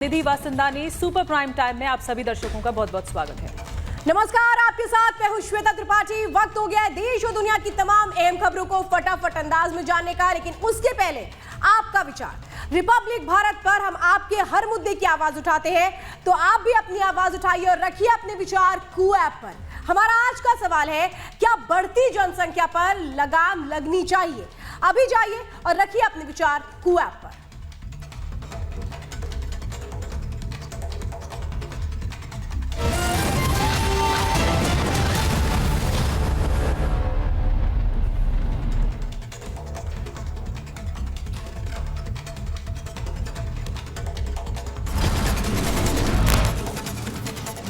निधि वासंदानी super prime time में आप सभी दर्शकों का बहुत बहुत स्वागत है। नमस्कार, आपके साथ मैं हूं श्वेता त्रिपाठी। वक्त हो गया है देश और दुनिया की तमाम अहम खबरों को फटाफट अंदाज में जानने का, लेकिन उसके पहले आपका विचार। रिपब्लिक भारत पर हम आपके हर मुद्दे की आवाज उठाते हैं, तो आप भी अपनी आवाज उठाइए और रखिए अपने विचार कू ऐप पर। हमारा आज का सवाल है, क्या बढ़ती जनसंख्या पर लगाम लगनी चाहिए? अभी जाइए और रखिए अपने विचार कू ऐप पर।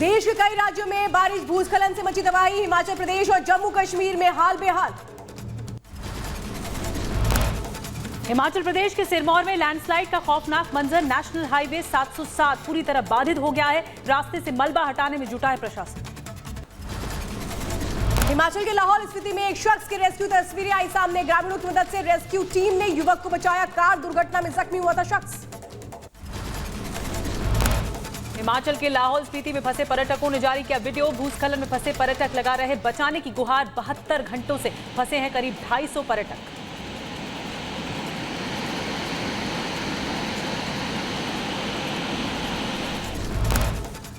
देश के कई राज्यों में बारिश, भूस्खलन से मची तबाही। हिमाचल प्रदेश और जम्मू कश्मीर में हाल बेहाल। हिमाचल प्रदेश के सिरमौर में लैंडस्लाइड का खौफनाक मंजर। नेशनल हाईवे 707 पूरी तरह बाधित हो गया है। रास्ते से मलबा हटाने में जुटा है प्रशासन। हिमाचल के लाहौल स्पीति में एक शख्स की रेस्क्यू तस्वीरें आई सामने। ग्रामीणों की मदद से रेस्क्यू टीम ने युवक को बचाया। कार दुर्घटना में जख्मी हुआ था शख्स। हिमाचल के लाहौल स्पीति में फंसे पर्यटकों ने जारी किया वीडियो। भूस्खलन में फंसे पर्यटक लगा रहे बचाने की गुहार। 72 घंटों से फंसे हैं करीब 250 पर्यटक।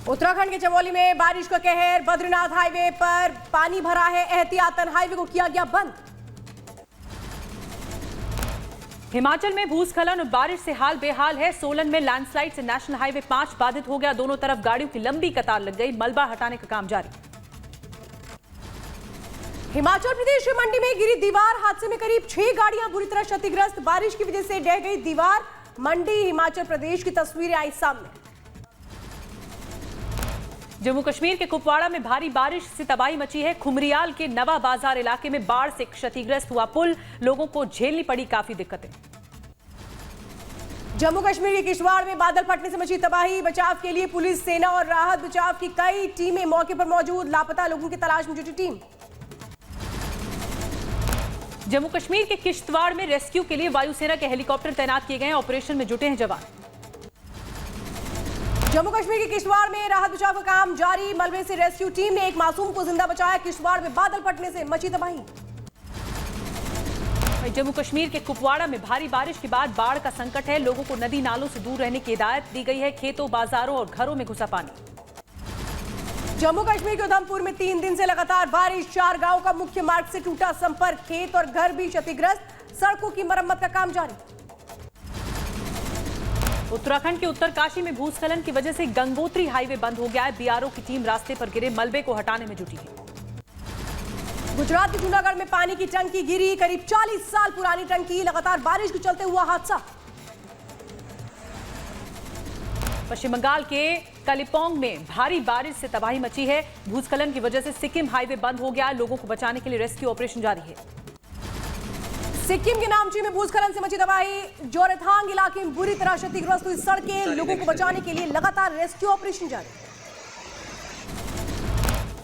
उत्तराखंड के चमोली में बारिश का कहर। बद्रीनाथ हाईवे पर पानी भरा है। एहतियातन हाईवे को किया गया बंद। हिमाचल में भूस्खलन और बारिश से हाल बेहाल है। सोलन में लैंडस्लाइड से नेशनल हाईवे 5 बाधित हो गया। दोनों तरफ गाड़ियों की लंबी कतार लग गई। मलबा हटाने का काम जारी। हिमाचल प्रदेश की मंडी में गिरी दीवार। हादसे में करीब 6 गाड़ियां बुरी तरह क्षतिग्रस्त। बारिश की वजह से ढह गई दीवार। मंडी हिमाचल प्रदेश की तस्वीरें आई सामने। जम्मू कश्मीर के कुपवाड़ा में भारी बारिश से तबाही मची है। खुमरियाल के नवा बाजार इलाके में बाढ़ से क्षतिग्रस्त हुआ पुल। लोगों को झेलनी पड़ी काफी दिक्कतें। जम्मू कश्मीर के किश्तवाड़ में बादल फटने से मची तबाही। बचाव के लिए पुलिस, सेना और राहत बचाव की कई टीमें मौके पर मौजूद। लापता लोगों की तलाश में जुटी टीम। जम्मू कश्मीर के किश्तवाड़ में रेस्क्यू के लिए वायुसेना के हेलीकॉप्टर तैनात किए गए हैं। ऑपरेशन में जुटे हैं जवान। जम्मू कश्मीर के किश्तवाड़ में राहत बचाव का काम जारी। मलबे से रेस्क्यू टीम ने एक मासूम को जिंदा बचाया। किश्तवाड़ में बादल फटने से मची तबाही। जम्मू कश्मीर के कुपवाड़ा में भारी बारिश के बाद बाढ़ का संकट है। लोगों को नदी नालों से दूर रहने की हिदायत दी गई है। खेतों, बाजारों और घरों में घुसा पानी। जम्मू कश्मीर के उधमपुर में 3 दिन से लगातार बारिश। 4 गांवों का मुख्य मार्ग से टूटा संपर्क। खेत और घर भी क्षतिग्रस्त। सड़कों की मरम्मत का काम जारी। उत्तराखंड के उत्तरकाशी में भूस्खलन की वजह से गंगोत्री हाईवे बंद हो गया है। बीआरओ की टीम रास्ते पर गिरे मलबे को हटाने में जुटी है। गुजरात के जूनागढ़ में पानी की टंकी गिरी। करीब 40 साल पुरानी टंकी। लगातार बारिश के चलते हुआ हादसा। पश्चिम बंगाल के कालिम्पोंग में भारी बारिश से तबाही मची है। भूस्खलन की वजह से सिक्किम हाईवे बंद हो गया। लोगों को बचाने के लिए रेस्क्यू ऑपरेशन जारी है। सिक्किम के नामची में भूस्खलन से मची तबाही। जोरथांग इलाके में बुरी तरह क्षतिग्रस्त हुई सड़कें। लोगों को बचाने के लिए लगातार रेस्क्यू ऑपरेशन जारी।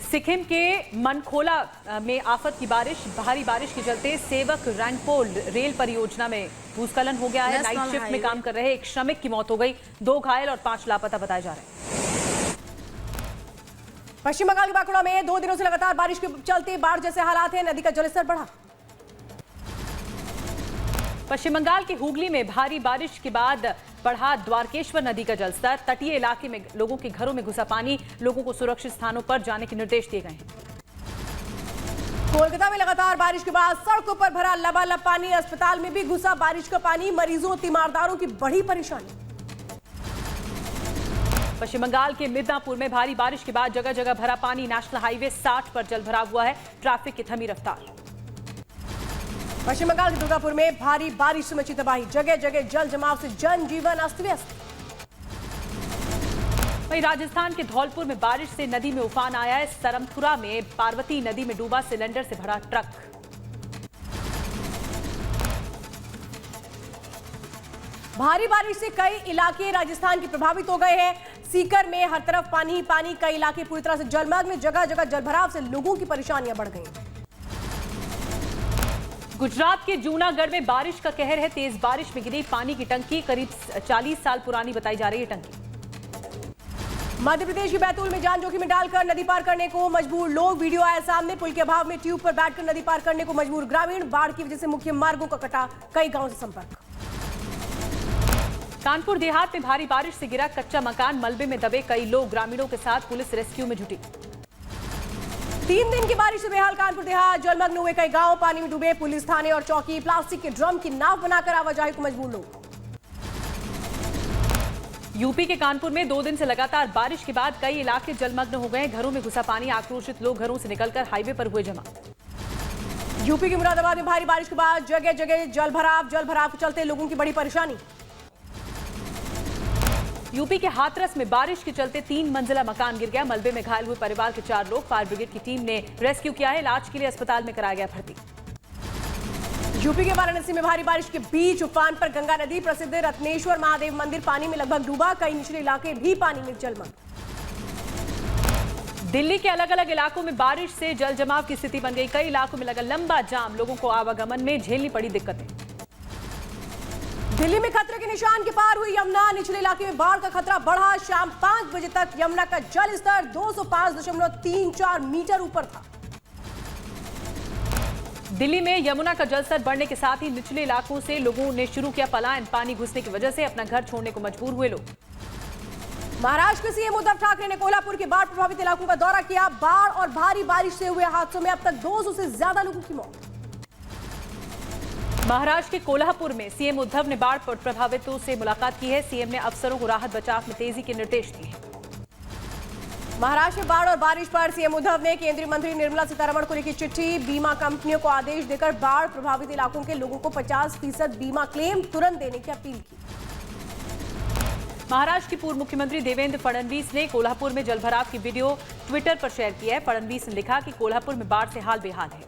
सिक्किम के मनखोला में आफत की बारिश। भारी बारिश के चलते सेवक रैंगपो रेल परियोजना में भूस्खलन हो गया है। नाइट शिफ्ट में काम कर रहे एक श्रमिक की मौत हो गई। 2 घायल और 5 लापता बताए जा रहे हैं। पश्चिम बंगाल के बांकुड़ा में 2 दिनों से लगातार बारिश के चलते बाढ़ जैसे हालात हैं। नदी का जलस्तर बढ़ा। पश्चिम बंगाल के हुगली में भारी बारिश के बाद बढ़ा द्वारकेश्वर नदी का जलस्तर। तटीय इलाके में लोगों के घरों में घुसा पानी। लोगों को सुरक्षित स्थानों पर जाने के निर्देश दिए गए हैं। कोलकाता में लगातार बारिश के बाद सड़कों पर भरा लबालब पानी। अस्पताल में भी घुसा बारिश का पानी। मरीजों, तीमारदारों की बड़ी परेशानी। पश्चिम बंगाल के मिदनापुर में भारी बारिश के बाद जगह जगह भरा पानी। नेशनल हाईवे 60 पर जलभराव हुआ है। ट्रैफिक की थमी रफ्तार। पश्चिम बंगाल के दुर्गापुर में भारी बारिश से मची तबाही। जगह जगह जल जमाव से जनजीवन अस्त व्यस्त। वहीं राजस्थान के धौलपुर में बारिश से नदी में उफान आया है। सरमथुरा में पार्वती नदी में डूबा सिलेंडर से भरा ट्रक। भारी बारिश से कई इलाके राजस्थान के प्रभावित हो गए हैं। सीकर में हर तरफ पानी ही पानी। कई इलाके पूरी तरह से जलमग्न में। जगह जगह जलभराव से लोगों की परेशानियां बढ़ गई। गुजरात के जूनागढ़ में बारिश का कहर है। तेज बारिश में गिरी पानी की टंकी। करीब 40 साल पुरानी बताई जा रही है टंकी। मध्य प्रदेश की बैतूल में जान जोखिम में डालकर नदी पार करने को मजबूर लोग। वीडियो आया सामने। पुल के अभाव में ट्यूब पर बैठकर नदी पार करने को मजबूर ग्रामीण। बाढ़ की वजह से मुख्य मार्गों का कटा कई गांवों से संपर्क। कानपुर देहात में भारी बारिश से गिरा कच्चा मकान, मलबे में दबे कई लोग। ग्रामीणों के साथ पुलिस रेस्क्यू में जुटी। 3 दिन की बारिश से बेहाल कानपुर देहात। जलमग्न हुए कई गांव, पानी में डूबे पुलिस थाने और चौकी। प्लास्टिक के ड्रम की नाव बनाकर आवाजाही को मजबूर लोग। यूपी के कानपुर में 2 दिन से लगातार बारिश के बाद कई इलाके जलमग्न हो गए। घरों में घुसा पानी, आक्रोशित लोग घरों से निकलकर हाईवे पर हुए जमा। यूपी के मुरादाबाद में भारी बारिश के बाद जगह जगह जलभराव के चलते लोगों की बड़ी परेशानी। यूपी के हाथरस में बारिश के चलते 3 मंजिला मकान गिर गया। मलबे में घायल हुए परिवार के 4 लोग। फायर ब्रिगेड की टीम ने रेस्क्यू किया है। इलाज के लिए अस्पताल में कराया गया भर्ती। यूपी के वाराणसी में भारी बारिश के बीच उफान पर गंगा नदी। प्रसिद्ध रत्नेश्वर महादेव मंदिर पानी में लगभग डूबा। कई निचले इलाके भी पानी में जलमग्न। दिल्ली के अलग अलग इलाकों में बारिश से जल जमाव की स्थिति बन गई। कई इलाकों में लगा लंबा जाम। लोगों को आवागमन में झेलनी पड़ी दिक्कतें। दिल्ली में खतरे के निशान के पार हुई यमुना। निचले इलाके में बाढ़ का खतरा बढ़ा। शाम 5 बजे तक यमुना का जल स्तर 205.34 मीटर ऊपर था। दिल्ली में यमुना का जलस्तर बढ़ने के साथ ही निचले इलाकों से लोगों ने शुरू किया पलायन। पानी घुसने की वजह से अपना घर छोड़ने को मजबूर हुए लोग। महाराष्ट्र के सीएम उद्धव ठाकरे ने कोल्हापुर के बाढ़ प्रभावित इलाकों का दौरा किया। बाढ़ और भारी बारिश से हुए हादसों में अब तक 200 से ज्यादा लोगों की मौत। महाराष्ट्र के कोल्हापुर में सीएम उद्धव ने बाढ़ प्रभावितों से मुलाकात की है। सीएम ने अफसरों को राहत बचाव में तेजी के निर्देश दिए। महाराष्ट्र में बाढ़ और बारिश पर सीएम उद्धव ने केंद्रीय मंत्री निर्मला सीतारमण को लिखी चिट्ठी। बीमा कंपनियों को आदेश देकर बाढ़ प्रभावित इलाकों के लोगों को 50% बीमा क्लेम तुरंत देने की अपील की। महाराष्ट्र के पूर्व मुख्यमंत्री देवेंद्र फडणवीस ने कोल्हापुर में जलभराव की वीडियो ट्विटर पर शेयर किया है। फडणवीस ने लिखा कि कोल्हापुर में बाढ़ से हाल बेहाल है।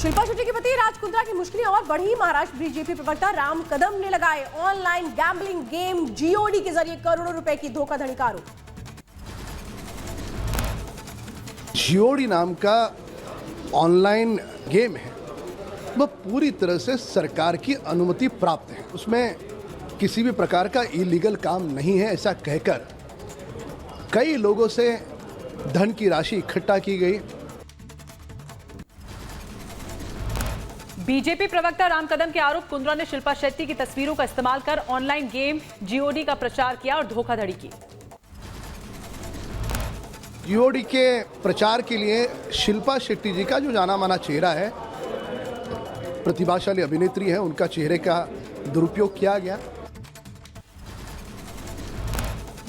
शिल्पा शेट्टी के पति राज कुंद्रा की मुश्किलें और बढ़ी। महाराष्ट्र बीजेपी प्रवक्ता राम कदम ने लगाए ऑनलाइन गैम्बलिंग गेम जीओडी के जरिए करोड़ों रुपए की धोखाधड़ी का आरोप। जीओडी नाम का ऑनलाइन गेम है, वह पूरी तरह से सरकार की अनुमति प्राप्त है। उसमें किसी भी प्रकार का इलीगल काम नहीं है, ऐसा कहकर कई लोगों से धन की राशि इकट्ठा की गई। बीजेपी प्रवक्ता राम कदम के आरोप, कुंद्रा ने शिल्पा शेट्टी की तस्वीरों का इस्तेमाल कर ऑनलाइन गेम जीओडी का प्रचार किया और धोखाधड़ी की। जीओडी के प्रचार के लिए शिल्पा शेट्टी जी का जो जाना माना चेहरा है, प्रतिभाशाली अभिनेत्री है, उनका चेहरे का दुरुपयोग किया गया।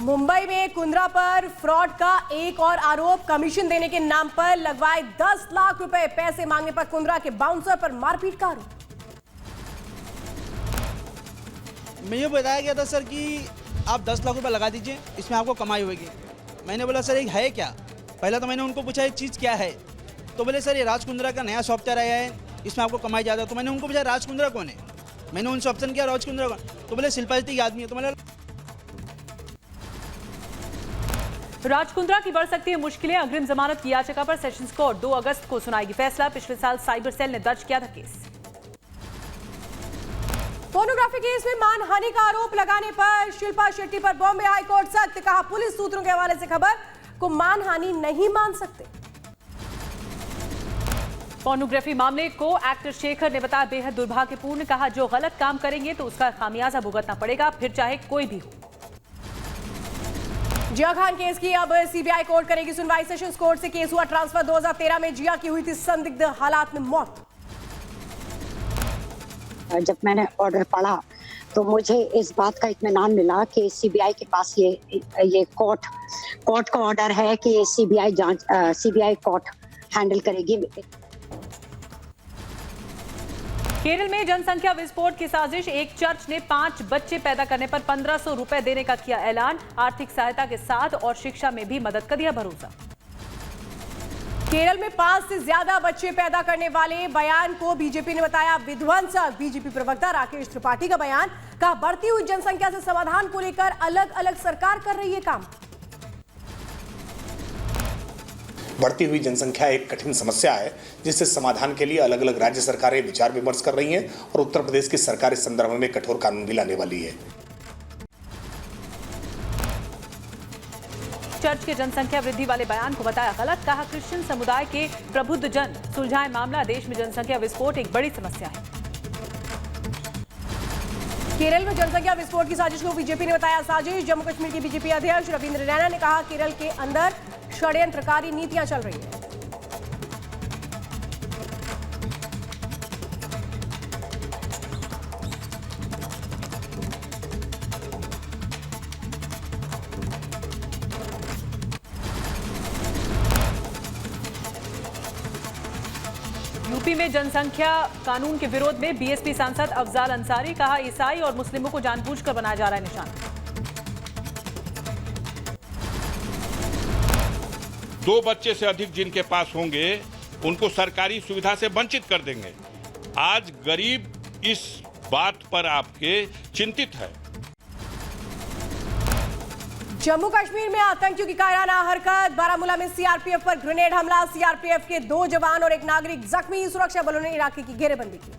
मुंबई में कुंद्रा पर फ्रॉड का एक और आरोप। कमीशन देने के नाम पर लगवाए 10 लाख रुपए। पैसे मांगने पर कुंद्रा के बाउंसर पर मारपीट का आरोप। मुझे बताया गया था सर कि आप 10 लाख रुपए लगा दीजिए, इसमें आपको कमाई होगी। मैंने बोला सर ये है क्या? पहले तो मैंने उनको पूछा ये चीज़ क्या है, तो बोले सर ये राज कुंद्रा का नया सॉफ्टवेयर आया है, इसमें आपको कमाई ज़्यादा। तो मैंने उनको पूछा राज कुंद्रा कौन है? मैंने उनसे ऑप्शन किया राज कुंद्रा कौन, तो बोले शिल्पा शेट्टी आदमी है। तो मैंने राज कुंद्रा की बढ़ सकती है मुश्किलें। अग्रिम जमानत की याचिका पर सेशंस कोर्ट 2 अगस्त को सुनाएगी फैसला। पिछले साल साइबर सेल ने दर्ज किया था केस। पोर्नोग्राफी केस में मानहानि का आरोप लगाने पर शिल्पा शेट्टी पर बॉम्बे हाईकोर्ट सख्त। कहा पुलिस सूत्रों के हवाले से खबर को मानहानि नहीं मान सकते। पोर्नोग्राफी मामले को एक्टर शेखर ने बताया बेहद दुर्भाग्यपूर्ण। कहा जो गलत काम करेंगे तो उसका खामियाजा भुगतना पड़ेगा, फिर चाहे कोई भी हो। जिया खान केस की अब सीबीआई कोर्ट करेगी सुनवाई। सेशंस कोर्ट से केस हुआ ट्रांसफर। 2013 में जिया की हुई थी संदिग्ध हालात में मौत। जब मैंने ऑर्डर पढ़ा तो मुझे इस बात का इत्मीनान मिला कि सीबीआई के पास ये कोर्ट का ऑर्डर है कि सीबीआई कोर्ट हैंडल करेगी। केरल में जनसंख्या विस्फोट की साजिश। एक चर्च ने 5 बच्चे पैदा करने पर 1500 रुपए देने का किया ऐलान। आर्थिक सहायता के साथ और शिक्षा में भी मदद का दिया भरोसा। केरल में 5 से ज्यादा बच्चे पैदा करने वाले बयान को बीजेपी ने बताया विध्वंसक। बीजेपी प्रवक्ता राकेश त्रिपाठी का बयान। कहा बढ़ती हुई जनसंख्या से समाधान को लेकर अलग अलग सरकार कर रही है काम। बढ़ती हुई जनसंख्या एक कठिन समस्या है जिससे समाधान के लिए अलग अलग राज्य सरकारें विचार विमर्श कर रही हैं और उत्तर प्रदेश की सरकार इस संदर्भ में कठोर कानून भी लाने वाली है। चर्च के जनसंख्या वृद्धि वाले बयान को बताया गलत। कहा क्रिश्चियन समुदाय के प्रबुद्ध जन सुलझाए मामला। देश में जनसंख्या विस्फोट एक बड़ी समस्या है। केरल में जनसंख्या विस्फोट की साजिश को बीजेपी ने बताया साजिश। जम्मू कश्मीर के बीजेपी अध्यक्ष रविंद्र रैना ने कहा केरल के अंदर षड्यंत्रकारी नीतियां चल रही हैं। यूपी में जनसंख्या कानून के विरोध में बीएसपी सांसद अफजाल अंसारी। कहा ईसाई और मुस्लिमों को जानबूझकर बनाया जा रहा है निशाना। 2 बच्चे से अधिक जिनके पास होंगे उनको सरकारी सुविधा से वंचित कर देंगे। आज गरीब इस बात पर आपके चिंतित है। जम्मू कश्मीर में आतंकियों की कायराना हरकत। बारामूला में सीआरपीएफ पर ग्रेनेड हमला। सीआरपीएफ के 2 जवान और 1 नागरिक जख्मी। सुरक्षा बलों ने इलाके की घेरेबंदी की।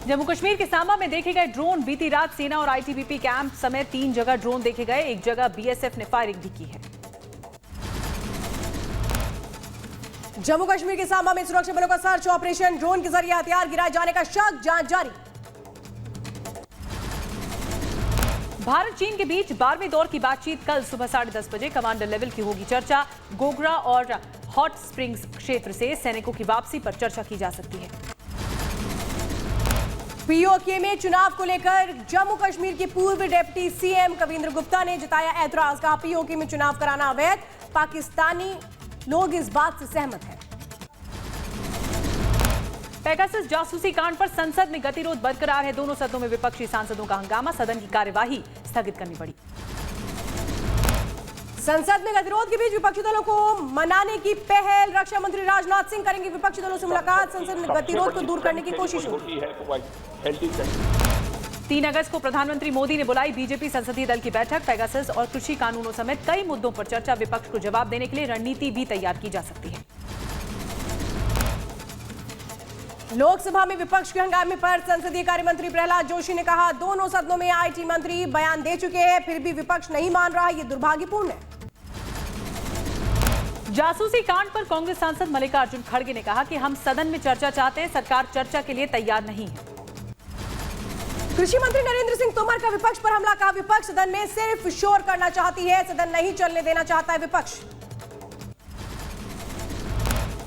जम्मू कश्मीर के सांबा में देखे गए ड्रोन। बीती रात सेना और आईटीबीपी कैंप समेत 3 जगह ड्रोन देखे गए। एक जगह बीएसएफ ने फायरिंग भी की है। जम्मू कश्मीर के सांबा में सुरक्षा बलों का सर्च ऑपरेशन। ड्रोन के जरिए हथियार गिराए जाने का शक। जांच जारी। भारत चीन के बीच 12वें दौर की बातचीत कल सुबह 10:30 बजे कमांडर लेवल की होगी चर्चा। गोगरा और हॉट स्प्रिंग्स क्षेत्र से सैनिकों की वापसी पर चर्चा की जा सकती है। पीओके में चुनाव को लेकर जम्मू कश्मीर के पूर्व डिप्टी सीएम कविंद्र गुप्ता ने जताया ऐतराज। कहा पीओके में चुनाव कराना अवैध। पाकिस्तानी लोग इस बात से सहमत हैं। पेगासस जासूसी कांड पर संसद में गतिरोध बरकरार है। दोनों सदनों में विपक्षी सांसदों का हंगामा। सदन की कार्यवाही स्थगित करनी पड़ी। संसद में गतिरोध के बीच विपक्षी दलों को मनाने की पहल। रक्षा मंत्री राजनाथ सिंह करेंगे विपक्षी दलों से मुलाकात। संसद में गतिरोध को दूर करने की कोशिश होगी। 3 अगस्त को प्रधानमंत्री मोदी ने बुलाई बीजेपी संसदीय दल की बैठक। पेगासस और कृषि कानूनों समेत कई मुद्दों पर चर्चा। विपक्ष को जवाब देने के लिए रणनीति भी तैयार की जा सकती है। लोकसभा में विपक्ष के हंगामे पर संसदीय कार्य मंत्री प्रहलाद जोशी ने कहा दोनों सदनों में आईटी मंत्री बयान दे चुके हैं, फिर भी विपक्ष नहीं मान रहा, ये दुर्भाग्यपूर्ण है। जासूसी कांड पर कांग्रेस सांसद मल्लिकार्जुन खड़गे ने कहा कि हम सदन में चर्चा चाहते हैं, सरकार चर्चा के लिए तैयार नहीं है। कृषि मंत्री नरेंद्र सिंह तोमर का विपक्ष पर हमला। कहा विपक्ष सदन में सिर्फ शोर करना चाहती है, सदन नहीं चलने देना चाहता है विपक्ष।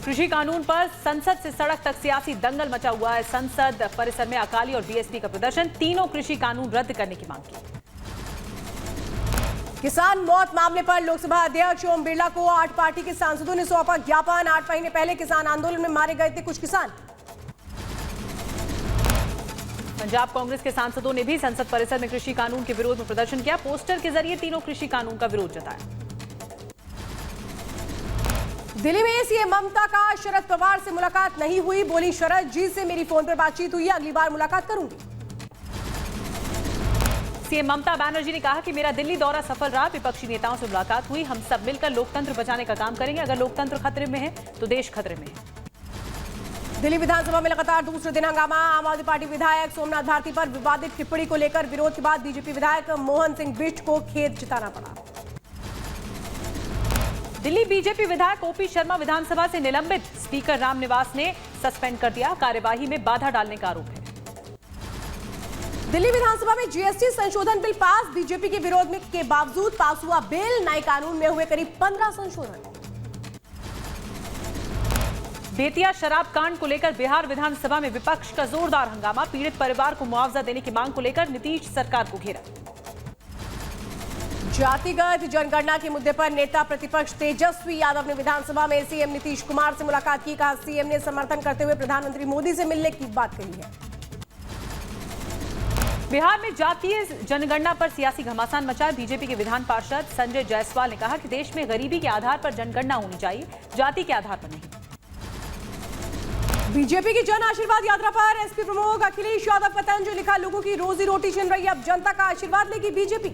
कृषि कानून पर संसद से सड़क तक सियासी दंगल मचा हुआ है। संसद परिसर में अकाली और बीएसपी का प्रदर्शन। तीनों कृषि कानून रद्द करने की मांग की। किसान मौत मामले पर लोकसभा अध्यक्ष ओम बिरला को 8 पार्टी के सांसदों ने सौंपा ज्ञापन। 8 महीने पहले किसान आंदोलन में मारे गए थे कुछ किसान। पंजाब कांग्रेस के सांसदों ने भी संसद परिसर में कृषि कानून के विरोध में प्रदर्शन किया। पोस्टर के जरिए तीनों कृषि कानून का विरोध जताया। दिल्ली में सीएम ममता का शरद पवार से मुलाकात नहीं हुई। बोली शरद जी से मेरी फोन पर बातचीत हुई है, अगली बार मुलाकात करूंगी। सीएम ममता बनर्जी ने कहा कि मेरा दिल्ली दौरा सफल रहा, विपक्षी नेताओं से मुलाकात हुई, हम सब मिलकर लोकतंत्र बचाने का काम करेंगे। अगर लोकतंत्र खतरे में है तो देश खतरे में है। दिल्ली विधानसभा में लगातार दूसरे दिन हंगामा। आम आदमी पार्टी विधायक सोमनाथ भारती पर विवादित टिप्पणी को लेकर विरोध के बाद बीजेपी विधायक मोहन सिंह बिष्ट को खेद जताना पड़ा। दिल्ली बीजेपी विधायक ओपी शर्मा विधानसभा से निलंबित। स्पीकर रामनिवास ने सस्पेंड कर दिया। कार्यवाही में बाधा डालने का आरोप है। दिल्ली विधानसभा में जीएसटी संशोधन बिल पास। बीजेपी के विरोध में के बावजूद पास हुआ बिल। नए कानून में हुए करीब 15 संशोधन। बेतिया शराब कांड को लेकर बिहार विधानसभा में विपक्ष का जोरदार हंगामा। पीड़ित परिवार को मुआवजा देने की मांग को लेकर नीतीश सरकार को घेरा। जातिगत जनगणना के मुद्दे पर नेता प्रतिपक्ष तेजस्वी यादव ने विधानसभा में सीएम नीतीश कुमार से मुलाकात की। कहा सीएम ने समर्थन करते हुए प्रधानमंत्री मोदी से मिलने की बात कही है। बिहार में जातीय जनगणना पर सियासी घमासान मचा। बीजेपी के विधान पार्षद संजय जायसवाल ने कहा कि देश में गरीबी के आधार पर जनगणना होनी चाहिए, जाति के आधार पर नहीं। बीजेपी की जन आशीर्वाद यात्रा पर एसपी प्रमुख अखिलेश यादव का तंज। लिखा लोगों की रोजी रोटी छिन रही, अब जनता का आशीर्वाद लेगी बीजेपी।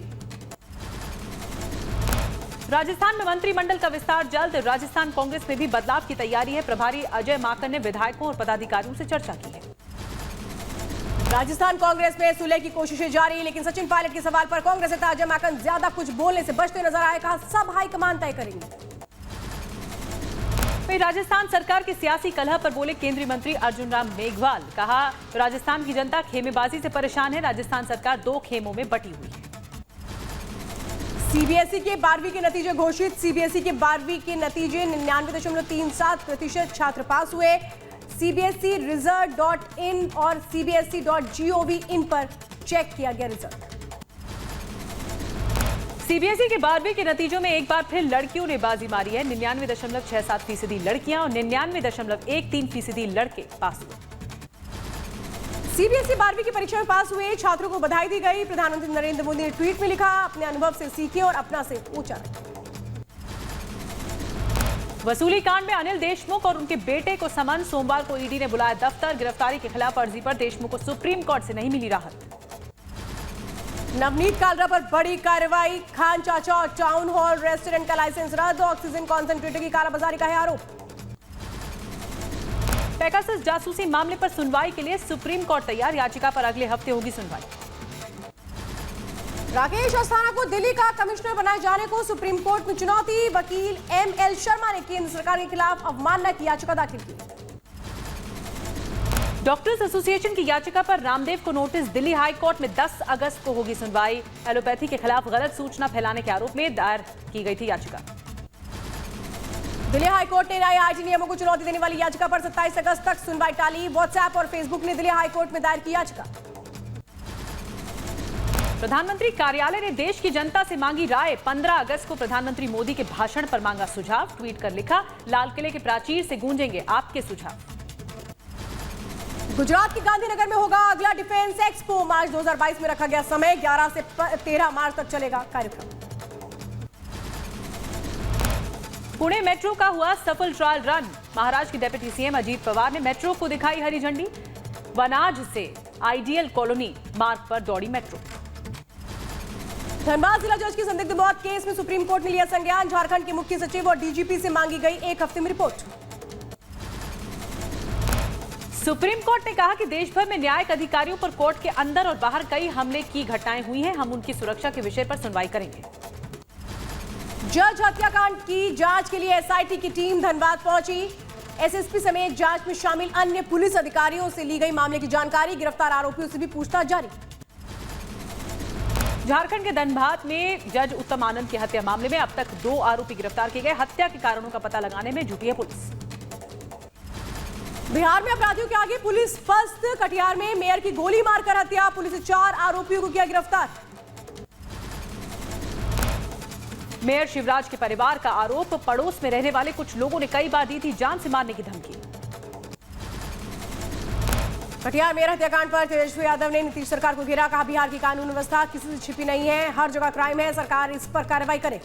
राजस्थान में मंत्रिमंडल का विस्तार जल्द। राजस्थान कांग्रेस में भी बदलाव की तैयारी है। प्रभारी अजय माकन ने विधायकों और पदाधिकारियों से चर्चा की है। राजस्थान कांग्रेस में सुलह की कोशिशें जारी, लेकिन सचिन पायलट के सवाल पर कांग्रेस नेता अजय माकन ज्यादा कुछ बोलने से बचते नजर आए। कहा सब हाईकमान तय करेंगे। राजस्थान सरकार की सियासी कलह पर बोले केंद्रीय मंत्री अर्जुन राम मेघवाल। कहा राजस्थान की जनता खेमेबाजी से परेशान है। राजस्थान सरकार 2 खेमों में बटी हुई है। सीबीएसई के 12वीं के नतीजे घोषित। सीबीएसई के 12वीं के नतीजे 99.37% छात्र पास हुए। सीबीएसई रिजल्ट.in और cbse.gov इन पर चेक किया गया रिजल्ट। सीबीएसई के 12वीं के नतीजों में एक बार फिर लड़कियों ने बाजी मारी है। 99.67% लड़कियां और 99.13% लड़के पास हुए। सीबीएसई 12वीं की परीक्षा में पास हुए छात्रों को बधाई दी गई। प्रधानमंत्री नरेंद्र मोदी ने ट्वीट में लिखा, अपने अनुभव से सीखें और अपना से ऊंचा रखें। वसूली कांड में अनिल देशमुख और उनके बेटे को समन। सोमवार को ईडी ने बुलाया दफ्तर। गिरफ्तारी के खिलाफ अर्जी पर देशमुख को सुप्रीम कोर्ट से नहीं मिली राहत। नवनीत कालरा पर बड़ी कार्रवाई। खान चाचा और टाउन हॉल रेस्टोरेंट का लाइसेंस रद्द। ऑक्सीजन कॉन्सेंट्रेटर की कालाबाजारी का है आरोप। पेगासस जासूसी मामले पर सुनवाई के लिए सुप्रीम कोर्ट तैयार। याचिका पर अगले हफ्ते होगी सुनवाई। राकेश अस्थाना को दिल्ली का कमिश्नर बनाए जाने को सुप्रीम कोर्ट में चुनौती। वकील एमएल शर्मा ने केंद्र सरकार के खिलाफ अवमानना की याचिका दाखिल की। डॉक्टर्स एसोसिएशन की याचिका पर रामदेव को नोटिस। दिल्ली हाई कोर्ट में 10 अगस्त को होगी सुनवाई। एलोपैथी के खिलाफ गलत सूचना फैलाने के आरोप में दायर की गई थी याचिका। दिल्ली हाई कोर्ट ने आईटी नियमों को चुनौती देने वाली याचिका पर 27 अगस्त तक सुनवाई टाली। व्हाट्सएप और फेसबुक ने दिल्ली हाई कोर्ट में दायर की याचिका। प्रधानमंत्री कार्यालय ने देश की जनता से मांगी राय। 15 अगस्त को प्रधानमंत्री मोदी के भाषण पर मांगा सुझाव। ट्वीट कर लिखा, लाल किले के प्राचीर से गूंजेंगे आपके सुझाव। गुजरात के गांधीनगर में होगा अगला डिफेंस एक्सपो। मार्च 2022 में रखा गया समय। 11 से 13 मार्च तक चलेगा कार्यक्रम। पुणे मेट्रो का हुआ सफल ट्रायल रन। महाराष्ट्र के डिप्टी सीएम अजीत पवार ने मेट्रो को दिखाई हरी झंडी। वनाज से आइडियल कॉलोनी मार्ग पर दौड़ी मेट्रो। धनबाद जिला जज की संदिग्ध मौत केस में सुप्रीम कोर्ट ने लिया संज्ञान। झारखंड के मुख्य सचिव और डीजीपी से मांगी गई 1 हफ्ते में रिपोर्ट। सुप्रीम कोर्ट ने कहा कि देश भर में न्यायिक अधिकारियों पर कोर्ट के अंदर और बाहर कई हमले की घटनाएं हुई हैं। हम उनकी सुरक्षा के विषय पर सुनवाई करेंगे। जज हत्याकांड की जांच के लिए एसआईटी की टीम धनबाद पहुंची। एसएसपी समेत जांच में शामिल अन्य पुलिस अधिकारियों से ली गई मामले की जानकारी। गिरफ्तार आरोपियों से भी पूछताछ जारी। झारखंड के धनबाद में जज उत्तम आनंद की हत्या मामले में अब तक 2 आरोपी गिरफ्तार किए गए। हत्या के कारणों का पता लगाने में जुटी है पुलिस। बिहार में अपराधियों के आगे पुलिस फस्त। कटिहार में मेयर की गोली मारकर हत्या। पुलिस ने 4 आरोपियों को किया गिरफ्तार। मेयर शिवराज के परिवार का आरोप, पड़ोस में रहने वाले कुछ लोगों ने कई बार दी थी जान से मारने की धमकी। कटिहार मेयर हत्याकांड पर तेजस्वी यादव ने नीतीश सरकार को घेरा। कहा बिहार की कानून व्यवस्था किसी से छिपी नहीं है, हर जगह क्राइम है, सरकार इस पर कार्रवाई करे।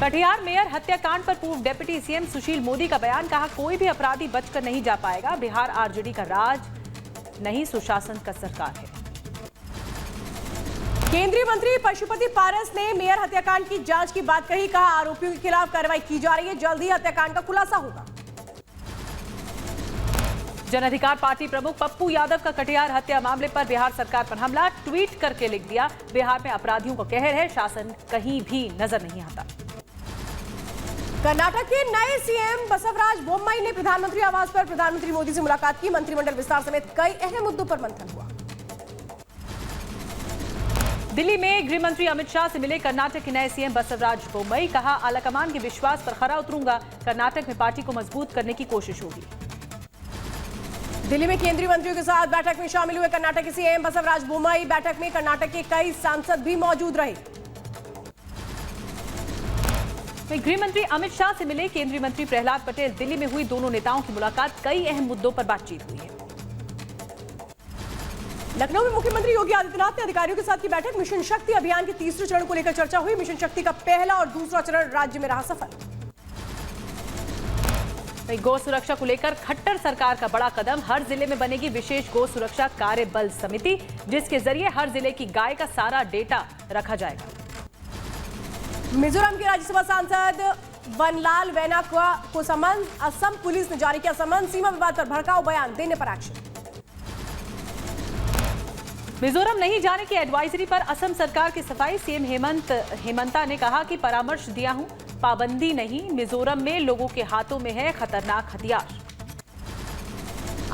कटिहार मेयर हत्याकांड पर पूर्व डिप्टी सीएम सुशील मोदी का बयान। कहा कोई भी अपराधी बचकर नहीं जा पाएगा। बिहार आरजेडी का राज नहीं, सुशासन का सरकार है। केंद्रीय मंत्री पशुपति पारस ने मेयर हत्याकांड की जांच की बात कही। कहा आरोपियों के खिलाफ कार्रवाई की जा रही है, जल्द ही हत्याकांड का खुलासा होगा। जन अधिकार पार्टी प्रमुख पप्पू यादव का कटिहार हत्या मामले पर बिहार सरकार पर हमला। ट्वीट करके लिख दिया, बिहार में अपराधियों का कहर है, शासन कहीं भी नजर नहीं आता। कर्नाटक के नए सीएम बसवराज बोम्मई ने प्रधानमंत्री आवास पर प्रधानमंत्री मोदी से मुलाकात की। मंत्रिमंडल विस्तार समेत कई अहम मुद्दों पर मंथन हुआ। दिल्ली में गृह मंत्री अमित शाह से मिले कर्नाटक के नए सीएम बसवराज बोम्मई। कहा आलाकमान के विश्वास पर खरा उतरूंगा। कर्नाटक में पार्टी को मजबूत करने की कोशिश होगी। दिल्ली में केंद्रीय मंत्रियों के साथ बैठक में शामिल हुए कर्नाटक के सीएम बसवराज बोम्मई। बैठक में कर्नाटक के कई सांसद भी मौजूद रहे। गृह मंत्री अमित शाह से मिले केंद्रीय मंत्री प्रहलाद पटेल। दिल्ली में हुई दोनों नेताओं की मुलाकात, कई अहम मुद्दों पर बातचीत हुई है। लखनऊ में मुख्यमंत्री योगी आदित्यनाथ ने अधिकारियों के साथ की बैठक। मिशन शक्ति अभियान के 3रे चरण को लेकर चर्चा हुई। मिशन शक्ति का पहला और दूसरा चरण राज्य में रहा सफल। गौ सुरक्षा को लेकर खट्टर सरकार का बड़ा कदम। हर जिले में बनेगी विशेष गौ सुरक्षा कार्य बल समिति, जिसके जरिए हर जिले की गाय का सारा डेटा रखा जाएगा। मिजोरम के राज्यसभा सांसद वनलाल वैना को समन, असम पुलिस ने जारी किया समन, सीमा विवाद पर भड़काऊ बयान देने पर एक्शन। मिजोरम नहीं जाने की एडवाइजरी पर असम सरकार की सफाई, सीएम हेमंता ने कहा कि परामर्श दिया हूं, पाबंदी नहीं, मिजोरम में लोगों के हाथों में है खतरनाक हथियार।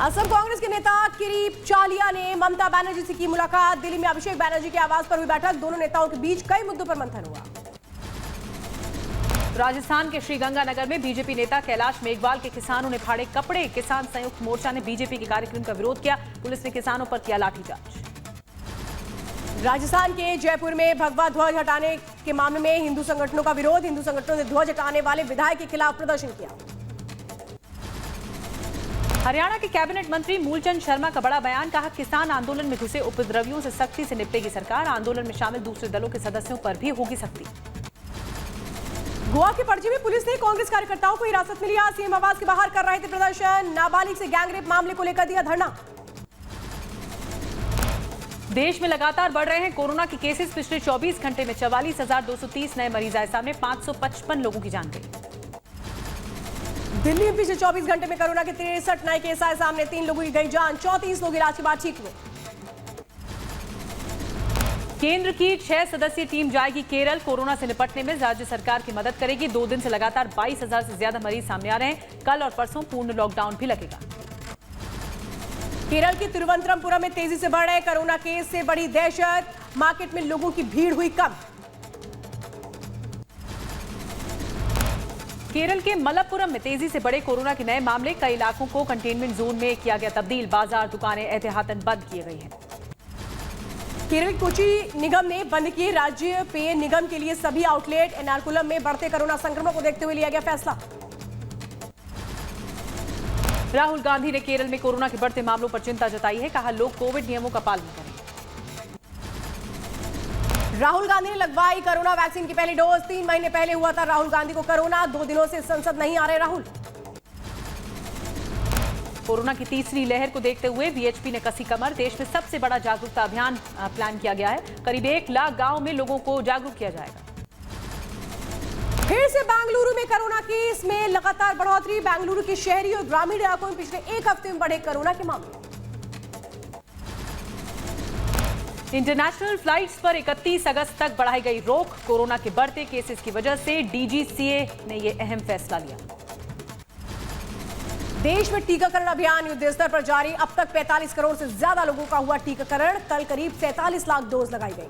असम कांग्रेस के नेता किरीट चालिया ने ममता बनर्जी से की मुलाकात, दिल्ली में अभिषेक बनर्जी के आवास पर हुई बैठक, दोनों नेताओं के बीच कई मुद्दों पर मंथन हुआ। राजस्थान के श्रीगंगानगर में बीजेपी नेता कैलाश मेघवाल के किसानों ने फाड़े कपड़े, किसान संयुक्त मोर्चा ने बीजेपी के कार्यक्रम का विरोध किया, पुलिस ने किसानों पर किया लाठीचार्ज। राजस्थान के जयपुर में भगवा ध्वज हटाने के मामले में हिंदू संगठनों का विरोध, हिंदू संगठनों ने ध्वज हटाने वाले विधायक के खिलाफ प्रदर्शन किया। हरियाणा के कैबिनेट मंत्री मूलचंद शर्मा का बड़ा बयान, कहा किसान आंदोलन में घुसे उपद्रवियों से सख्ती से निपटेगी सरकार, आंदोलन में शामिल दूसरे दलों के सदस्यों पर भी होगी सख्ती। गोवा के पणजी में पुलिस ने कांग्रेस कार्यकर्ताओं को हिरासत में लिया, सीएम आवास के बाहर कर रहे थे प्रदर्शन, नाबालिग से गैंगरेप मामले को लेकर दिया धरना। देश में लगातार बढ़ रहे हैं कोरोना के केसेस, पिछले 24 घंटे में 44,230 नए मरीज आए सामने, 555 लोगों की जान गई। दिल्ली में पिछले 24 घंटे में कोरोना के 63 नए केस आए सामने, 3 लोगों की गई जान, 34 लोग इलाज के बाद ठीक हुए। केंद्र की 6 सदस्यीय टीम जाएगी केरल, कोरोना से निपटने में राज्य सरकार की मदद करेगी। 2 दिन से लगातार 22,000 से ज्यादा मरीज सामने आ रहे हैं, कल और परसों पूर्ण लॉकडाउन भी लगेगा। केरल की तिरुवनंतपुरम में तेजी से बढ़ रहे कोरोना केस से बड़ी दहशत, मार्केट में लोगों की भीड़ हुई कम। केरल के मलप्पुरम में तेजी से बढ़े कोरोना के नए मामले, कई इलाकों को कंटेनमेंट जोन में किया गया तब्दील, बाजार दुकानें एहतियातन बंद की गई हैं। केरल कोची निगम ने बंद किए राज्य पेय निगम के लिए सभी आउटलेट, एर्नाकुलम में बढ़ते कोरोना संक्रमण को देखते हुए लिया गया फैसला। राहुल गांधी ने केरल में कोरोना के बढ़ते मामलों पर चिंता जताई है, कहा लोग कोविड नियमों का पालन करें। राहुल गांधी ने लगवाई कोरोना वैक्सीन की पहली डोज, 3 महीने पहले हुआ था राहुल गांधी को कोरोना, 2 दिनों से संसद नहीं आ रहे राहुल। कोरोना की तीसरी लहर को देखते हुए वीएचपी ने कसी कमर, देश में सबसे बड़ा जागरूकता अभियान प्लान किया गया है, करीब 1 लाख गांव में लोगों को जागरूक किया जाएगा। फिर से बेंगलुरु में कोरोना केस में लगातार बढ़ोतरी, बेंगलुरु के शहरी और ग्रामीण इलाकों में पिछले 1 हफ्ते में बढ़े कोरोना के मामले। इंटरनेशनल फ्लाइट्स पर 31 अगस्त तक बढ़ाई गई रोक, कोरोना के बढ़ते केसेस की वजह से डीजीसीए ने यह अहम फैसला लिया। देश में टीकाकरण अभियान युद्ध स्तर पर जारी, अब तक 45 करोड़ से ज्यादा लोगों का हुआ टीकाकरण, कल करीब 47 लाख डोज लगाई गई।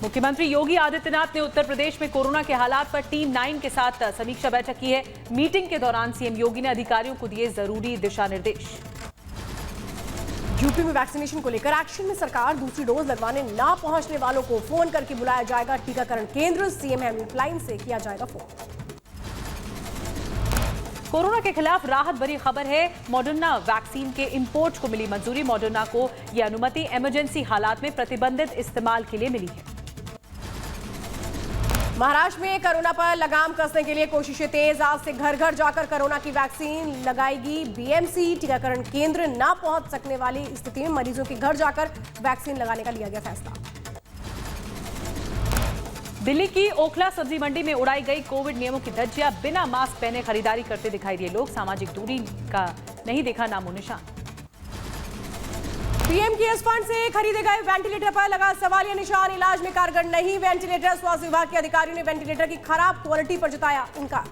मुख्यमंत्री योगी आदित्यनाथ ने उत्तर प्रदेश में कोरोना के हालात पर टीम 9 के साथ समीक्षा बैठक की है। मीटिंग के दौरान सीएम योगी ने अधिकारियों को दिए जरूरी दिशा निर्देश। यूपी में वैक्सीनेशन को लेकर एक्शन में सरकार, दूसरी डोज लगवाने ना पहुंचने वालों को फोन करके बुलाया जाएगा टीकाकरण केंद्र, सीएम हेल्पलाइन से किया जाएगा फोन। कोरोना के खिलाफ राहत भरी खबर है, मॉडर्ना वैक्सीन के इंपोर्ट को मिली मंजूरी, मॉडर्ना को यह अनुमति इमरजेंसी हालात में प्रतिबंधित इस्तेमाल के लिए मिली है। महाराष्ट्र में कोरोना पर लगाम कसने के लिए कोशिशें तेज, आज से घर घर जाकर कोरोना की वैक्सीन लगाएगी बीएमसी, टीकाकरण केंद्र ना पहुंच सकने वाली स्थिति में मरीजों के घर जाकर वैक्सीन लगाने का लिया गया फैसला। दिल्ली की ओखला सब्जी मंडी में उड़ाई गई कोविड नियमों की धज्जियां, बिना मास्क पहने खरीदारी करते दिखाई दिए लोग, सामाजिक दूरी का नहीं देखा नामो निशान। पीएम केयर्स फंड से खरीदे गए वेंटिलेटर पर लगा सवालिया निशान, इलाज में कारगर नहीं वेंटिलेटर, स्वास्थ्य विभाग के अधिकारियों ने वेंटिलेटर की खराब क्वालिटी पर जताया इनकार।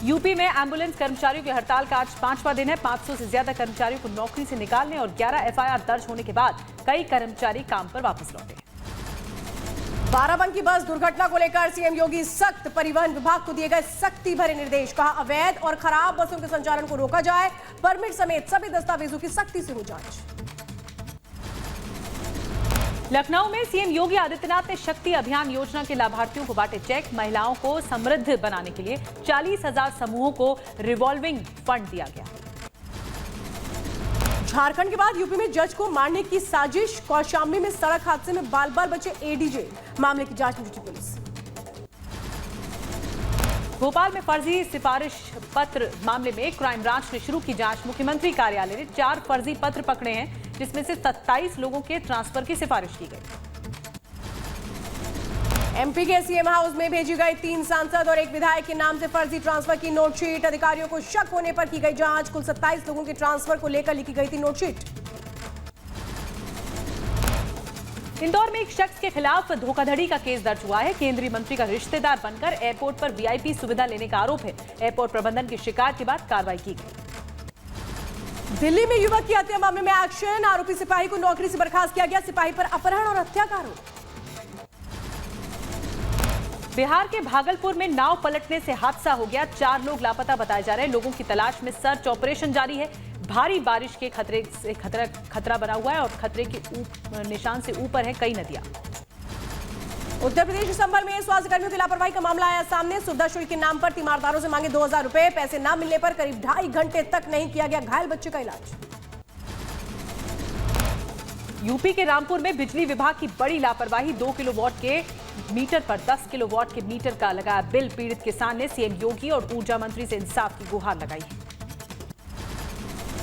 यूपी में एम्बुलेंस कर्मचारियों की हड़ताल का आज 5वां दिन है, 500 से ज्यादा कर्मचारियों को नौकरी से निकालने और 11 एफआईआर दर्ज होने के बाद कई कर्मचारी काम पर वापस लौटे। बाराबंकी बस दुर्घटना को लेकर सीएम योगी सख्त, परिवहन विभाग को दिए गए सख्ती भरे निर्देश, कहा अवैध और खराब बसों के संचालन को रोका जाए, परमिट समेत सभी दस्तावेजों की सख्ती से हो जांच। लखनऊ में सीएम योगी आदित्यनाथ ने शक्ति अभियान योजना के लाभार्थियों को बांटे चेक, महिलाओं को समृद्ध बनाने के लिए 40,000 समूहों को रिवॉल्विंग फंड दिया गया। झारखंड के बाद यूपी में जज को मारने की साजिश, कौशाम्बी में सड़क हादसे में बाल बाल बचे एडीजे, मामले की जांच में जुटी पुलिस। भोपाल में फर्जी सिफारिश पत्र मामले में क्राइम ब्रांच ने शुरू की जांच, मुख्यमंत्री कार्यालय ने 4 फर्जी पत्र पकड़े हैं, जिसमें से 27 लोगों के ट्रांसफर की सिफारिश की गई। एमपी के सीएम हाउस में भेजी गई 3 सांसद और एक विधायक के नाम से फर्जी ट्रांसफर की नोटशीट। अधिकारियों को शक होने पर की गई जांच। कुल 27 लोगों के ट्रांसफर को लेकर लिखी गई थी नोटशीट। इंदौर में एक शख्स के खिलाफ धोखाधड़ी का केस दर्ज हुआ है। केंद्रीय मंत्री का रिश्तेदार बनकर एयरपोर्ट पर वीआईपी सुविधा लेने का आरोप है। एयरपोर्ट प्रबंधन की शिकायत के बाद कार्रवाई की गई। दिल्ली में युवक की हत्या मामले में एक्शन। आरोपी सिपाही को नौकरी से बर्खास्त किया गया। सिपाही पर अपहरण और हत्या का आरोप। बिहार के भागलपुर में नाव पलटने से हादसा हो गया। 4 लोग लापता बताए जा रहे हैं। लोगों की तलाश में सर्च ऑपरेशन जारी है। भारी बारिश के खतरा बना हुआ है और खतरे के निशान से ऊपर है कई नदियां। उत्तर प्रदेश संभल में स्वास्थ्य कर्मियों की लापरवाही का मामला आया सामने। सुविधा शुल्क के नाम पर तीमारदारों से मांगे 2000 रुपए। पैसे न मिलने पर करीब 2.5 घंटे तक नहीं किया गया घायल बच्चे का इलाज। यूपी के रामपुर में बिजली विभाग की बड़ी लापरवाही। 2 किलोवाट के मीटर पर 10 किलोवाट के मीटर का लगाया बिल। पीड़ित किसान ने सीएम योगी और ऊर्जा मंत्री से इंसाफ की गुहार लगाई है।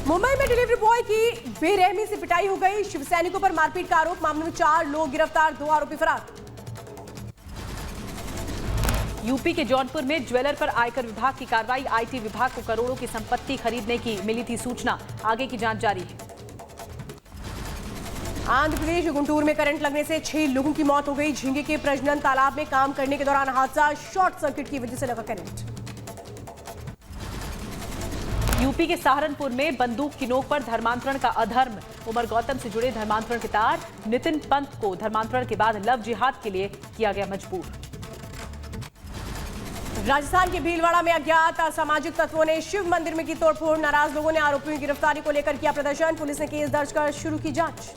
मुंबई में डिलीवरी बॉय की बेरहमी से पिटाई हो गई। शिव सैनिकों पर मारपीट का आरोप। मामले में 4 लोग गिरफ्तार, 2 आरोपी फरार। यूपी के जौनपुर में ज्वेलर पर आयकर विभाग की कार्रवाई। आईटी विभाग को करोड़ों की संपत्ति खरीदने की मिली थी सूचना। आगे की जांच जारी है। आंध्र प्रदेश के गुंटूर में करंट लगने से 6 लोगों की मौत हो गई। झींगे के प्रजनन तालाब में काम करने के दौरान हादसा। शॉर्ट सर्किट की वजह से लगा करंट। यूपी के सहारनपुर में बंदूक की नोक पर धर्मांतरण का अधर्म। उमर गौतम से जुड़े धर्मांतरण के तार। नितिन पंत को धर्मांतरण के बाद लव जिहाद के लिए किया गया मजबूर। राजस्थान के भीलवाड़ा में अज्ञात असामाजिक तत्वों ने शिव मंदिर में की तोड़फोड़। नाराज लोगों ने आरोपियों की गिरफ्तारी को लेकर किया प्रदर्शन। पुलिस ने केस दर्ज कर शुरू की जांच।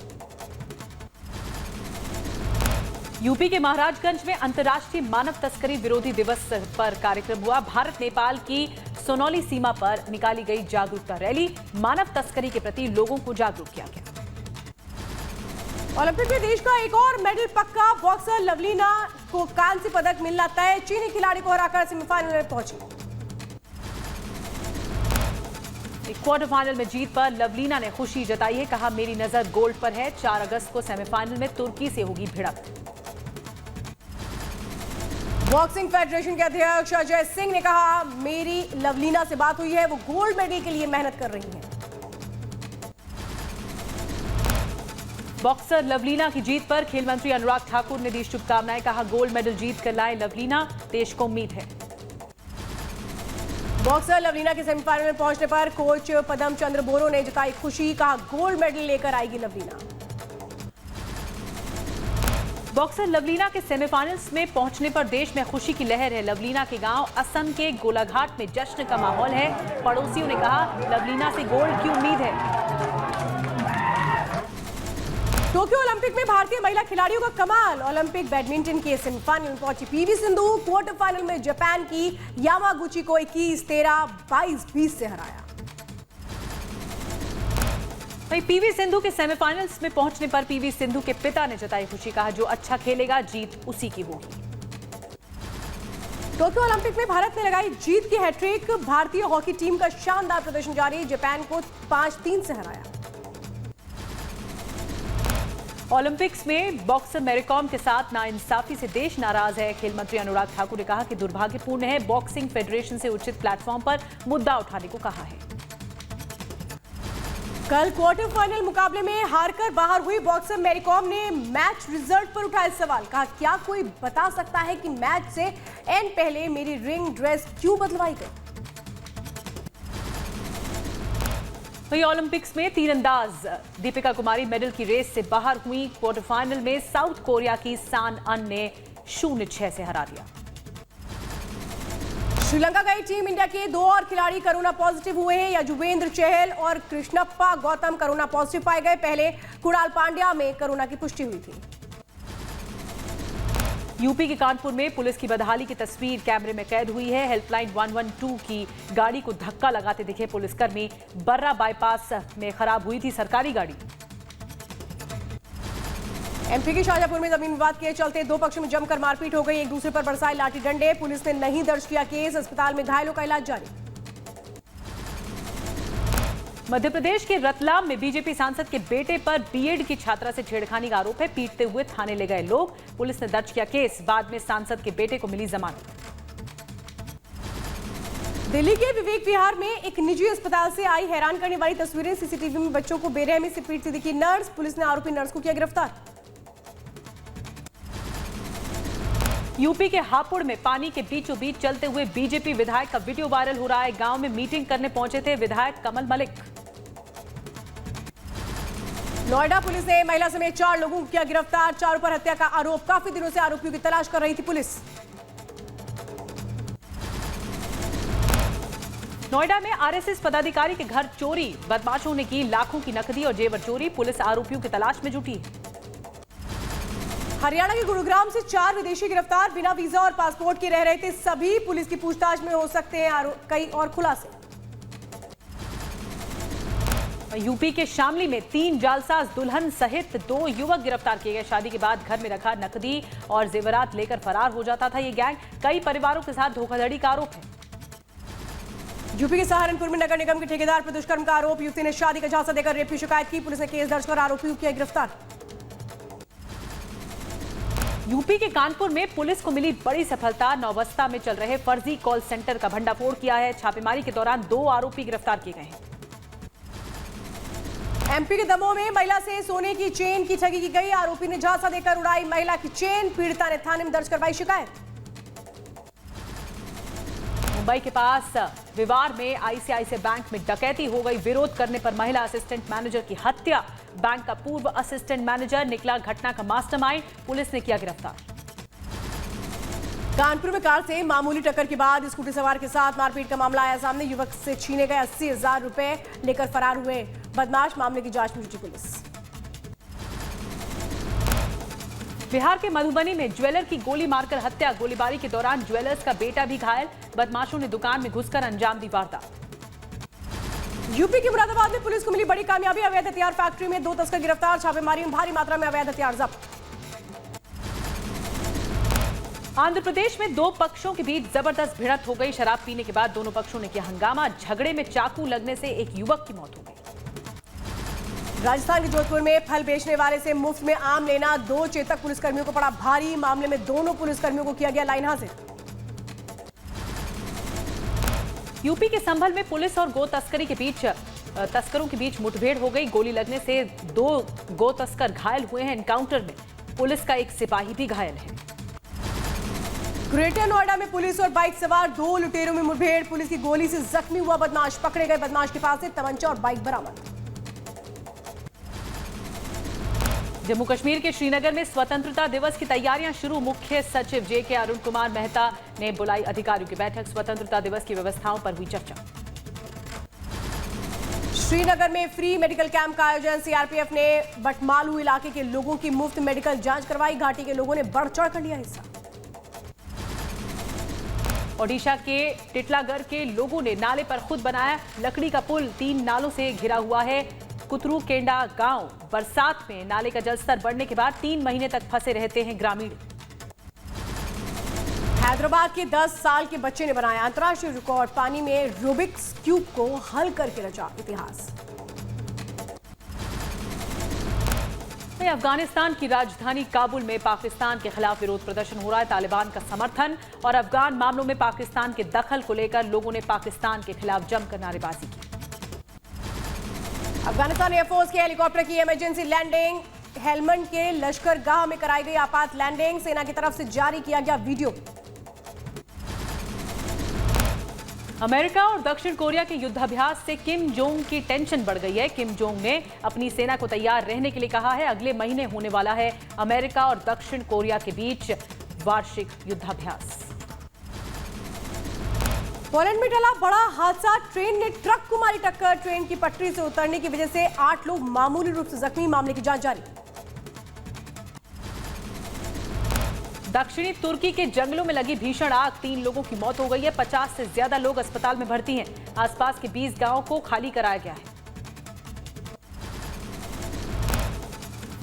यूपी के महाराजगंज में अंतर्राष्ट्रीय मानव तस्करी विरोधी दिवस पर कार्यक्रम हुआ। भारत नेपाल की सोनौली सीमा पर निकाली गई जागरूकता रैली। मानव तस्करी के प्रति लोगों को जागरूक किया गया। ओलंपिक में देश का एक और मेडल पक्का। बॉक्सर लवलीना को कांस्य पदक मिलना तय। चीनी खिलाड़ी को हराकर सेमीफाइनल में पहुंची। क्वार्टर फाइनल में जीत पर लवलीना ने खुशी जताई है। कहा, मेरी नजर गोल्ड पर है। 4 अगस्त को सेमीफाइनल में तुर्की से होगी भिड़ंत। बॉक्सिंग फेडरेशन के अध्यक्ष अजय सिंह ने कहा, मेरी लवलीना से बात हुई है। वो गोल्ड मेडल के लिए मेहनत कर रही हैं। बॉक्सर लवलीना की जीत पर खेल मंत्री अनुराग ठाकुर ने दी शुभकामनाएं। कहा, गोल्ड मेडल जीत कर लाए लवलीना। देश को उम्मीद है। बॉक्सर लवलीना के सेमीफाइनल में पहुंचने पर कोच पदम चंद्र बोरो ने जताई खुशी। कहा, गोल्ड मेडल लेकर आएगी लवलीना। बॉक्सर लवलीना के सेमीफाइनल्स में पहुंचने पर देश में खुशी की लहर है। लवलीना के गांव असम के गोलाघाट में जश्न का माहौल है। पड़ोसियों ने कहा, लवलीना से गोल्ड की उम्मीद है। टोक्यो ओलंपिक में भारतीय महिला खिलाड़ियों का कमाल। ओलंपिक बैडमिंटन के सेमीफाइनल में पहुंची पीवी सिंधु। क्वार्टर फाइनल में जापान की यामागुची को 21-13, 22-20 से हराया। वहीं पीवी सिंधु के सेमीफाइनल्स में पहुंचने पर पीवी सिंधु के पिता ने जताई खुशी। कहा, जो अच्छा खेलेगा जीत उसी की होगी। टोक्यो ओलंपिक में भारत ने लगाई जीत की हैट्रिक। भारतीय हॉकी टीम का शानदार प्रदर्शन जारी। जापान को 5-3 से हराया। ओलंपिक्स में बॉक्सर मैरीकॉम के साथ नाइंसाफी से देश नाराज है। खेल मंत्री अनुराग ठाकुर ने कहा कि दुर्भाग्यपूर्ण है। बॉक्सिंग फेडरेशन से उचित प्लेटफॉर्म पर मुद्दा उठाने को कहा है। कल क्वार्टर फाइनल मुकाबले में हारकर बाहर हुई बॉक्सर मैरीकॉम ने मैच रिजल्ट पर उठाया सवाल। कहा, क्या कोई बता सकता है कि मैच से एंड पहले मेरी रिंग ड्रेस क्यों बदलवाई गई? वहीं ओलंपिक्स में तीरंदाज दीपिका कुमारी मेडल की रेस से बाहर हुई। क्वार्टर फाइनल में साउथ कोरिया की सान अन ने 0-6 से हरा दिया। श्रीलंका गई टीम इंडिया के 2 और खिलाड़ी कोरोना पॉजिटिव हुए हैं। यजुवेंद्र चहल और कृष्णप्पा गौतम कोरोना पॉजिटिव पाए गए। पहले कुणाल पांड्या में कोरोना की पुष्टि हुई थी। यूपी के कानपुर में पुलिस की बदहाली की तस्वीर कैमरे में कैद हुई है। हेल्पलाइन 112 की गाड़ी को धक्का लगाते दिखे पुलिसकर्मी। बर्रा बाईपास में खराब हुई थी सरकारी गाड़ी। एमपी के शाहजहांपुर में जमीन विवाद के चलते 2 पक्षों में जमकर मारपीट हो गई। एक दूसरे पर बरसाए लाठी डंडे। पुलिस ने नहीं दर्ज किया केस। अस्पताल में घायलों का इलाज जारी। मध्य प्रदेश के रतलाम में बीजेपी सांसद के बेटे पर बीएड की छात्रा से छेड़खानी का आरोप है। पीटते हुए थाने ले गए लोग। पुलिस ने दर्ज किया केस। बाद में सांसद के बेटे को मिली जमानत। दिल्ली के विवेक विहार में एक निजी अस्पताल से आई हैरान करने वाली तस्वीरें। सीसीटीवी में बच्चों को बेरहमी से पीटती दिखी नर्स। पुलिस ने आरोपी नर्स को किया गिरफ्तार। यूपी के हापुड़ में पानी के बीचों बीच चलते हुए बीजेपी विधायक का वीडियो वायरल हो रहा है। गांव में मीटिंग करने पहुंचे थे विधायक कमल मलिक। नोएडा पुलिस ने महिला समेत 4 लोगों को किया गिरफ्तार। 4 पर हत्या का आरोप। काफी दिनों से आरोपियों की तलाश कर रही थी पुलिस। नोएडा में आरएसएस पदाधिकारी के घर चोरी। बदमाशों ने की लाखों की नकदी और जेवर चोरी। पुलिस आरोपियों की तलाश में जुटी है। हरियाणा के गुरुग्राम से 4 विदेशी गिरफ्तार। बिना वीजा और पासपोर्ट के रह रहे थे सभी। पुलिस की पूछताछ में हो सकते हैं कई और खुलासे। यूपी के शामली में 3 जालसाज दुल्हन सहित 2 युवक गिरफ्तार किए गए। शादी के बाद घर में रखा नकदी और जेवरात लेकर फरार हो जाता था ये गैंग। कई परिवारों के साथ धोखाधड़ी का आरोप है। यूपी के सहारनपुर में नगर निगम के ठेकेदार पर दुष्कर्म का आरोप। युवती ने शादी का झांसा देकर रेप की शिकायत की। पुलिस ने केस दर्ज कर आरोपियों को किया गिरफ्तार। यूपी के कानपुर में पुलिस को मिली बड़ी सफलता। नौबस्ता में चल रहे फर्जी कॉल सेंटर का भंडाफोड़ किया है। छापेमारी के दौरान 2 आरोपी गिरफ्तार किए गए हैं। एमपी के दमोह में महिला से सोने की चेन की ठगी की गई। आरोपी ने झांसा देकर उड़ाई महिला की चेन। पीड़िता ने थाने में दर्ज करवाई शिकायत। मुंबई के पास विवार में आईसीआईसीआई बैंक में डकैती हो गई। विरोध करने पर महिला असिस्टेंट मैनेजर की हत्या। बैंक का पूर्व असिस्टेंट मैनेजर निकला घटना का मास्टरमाइंड। पुलिस ने किया गिरफ्तार। कानपुर में कार से मामूली टक्कर के बाद स्कूटी सवार के साथ मारपीट का मामला आया सामने। युवक से छीने गए 80,000 रुपए लेकर फरार हुए बदमाश। मामले की जांच में जुटी पुलिस। बिहार के मधुबनी में ज्वेलर की गोली मारकर हत्या। गोलीबारी के दौरान ज्वेलर्स का बेटा भी घायल। बदमाशों ने दुकान में घुसकर अंजाम दी वारदात। यूपी के मुरादाबाद में पुलिस को मिली बड़ी कामयाबी। अवैध हथियार फैक्ट्री में 2 तस्कर गिरफ्तार। छापेमारी में भारी मात्रा में अवैध हथियार जब्त। आंध्र प्रदेश में 2 पक्षों के बीच जबरदस्त भिड़ंत हो गई। शराब पीने के बाद दोनों पक्षों ने किया हंगामा। झगड़े में चाकू लगने से एक युवक की मौत हो गई। राजस्थान के जोधपुर में फल बेचने वाले से मुफ्त में आम लेना 2 चेतक पुलिसकर्मियों को पड़ा भारी। मामले में दोनों पुलिसकर्मियों को किया गया लाइन हाजिर। यूपी के संभल में पुलिस और गो तस्करों के बीच मुठभेड़ हो गई। गोली लगने से 2 गो तस्कर घायल हुए हैं। एनकाउंटर में पुलिस का एक सिपाही भी घायल है। ग्रेटर नोएडा में पुलिस और बाइक सवार 2 लुटेरों में मुठभेड़। पुलिस की गोली से जख्मी हुआ बदमाश पकड़े गए। बदमाश के पास से तमंचा और बाइक बरामद। जम्मू कश्मीर के श्रीनगर में स्वतंत्रता दिवस की तैयारियां शुरू। मुख्य सचिव जेके अरुण कुमार मेहता ने बुलाई अधिकारियों की बैठक। स्वतंत्रता दिवस की व्यवस्थाओं पर हुई चर्चा। श्रीनगर में फ्री मेडिकल कैंप का आयोजन। सीआरपीएफ ने बटमालू इलाके के लोगों की मुफ्त मेडिकल जांच करवाई। घाटी के लोगों ने बढ़ चढ़ कर लिया हिस्सा। ओडिशा के टिटलागढ़ के लोगों ने नाले पर खुद बनाया लकड़ी का पुल। 3 नालों से घिरा हुआ है कुतरू केंडा गांव। बरसात में नाले का जलस्तर बढ़ने के बाद 3 महीने तक फंसे रहते हैं ग्रामीण। हैदराबाद के 10 साल के बच्चे ने बनाया अंतर्राष्ट्रीय रिकॉर्ड। पानी में रूबिक्स क्यूब को हल करके रचा इतिहास। अफगानिस्तान की राजधानी काबुल में पाकिस्तान के खिलाफ विरोध प्रदर्शन हो रहा है। तालिबान का समर्थन और अफगान मामलों में पाकिस्तान के दखल को लेकर लोगों ने पाकिस्तान के खिलाफ जमकर नारेबाजी की। अफगानिस्तान एयरफोर्स के हेलीकॉप्टर की इमरजेंसी लैंडिंग। हेलमंड के लश्कर गाह में कराई गई आपात लैंडिंग। सेना की तरफ से जारी किया गया वीडियो। अमेरिका और दक्षिण कोरिया के युद्धाभ्यास से किम जोंग की टेंशन बढ़ गई है। किम जोंग ने अपनी सेना को तैयार रहने के लिए कहा है। अगले महीने होने वाला है अमेरिका और दक्षिण कोरिया के बीच वार्षिक युद्धाभ्यास। पोलैंड में टला बड़ा हादसा। ट्रेन ने ट्रक को मारी टक्कर। ट्रेन की पटरी से उतरने की वजह से 8 लोग मामूली रूप से जख्मी। मामले की जांच जारी। दक्षिणी तुर्की के जंगलों में लगी भीषण आग। 3 लोगों की मौत हो गई है। 50 से ज्यादा लोग अस्पताल में भर्ती हैं। आसपास के 20 गांवों को खाली कराया गया है।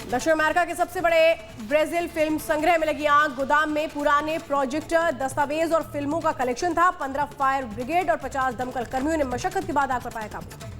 दक्षिण अमेरिका के सबसे बड़े ब्राजील फिल्म संग्रह में लगी आग। गोदाम में पुराने प्रोजेक्टर, दस्तावेज और फिल्मों का कलेक्शन था। 15 फायर ब्रिगेड और 50 दमकल कर्मियों ने मशक्कत के बाद आग पर पाया काबू।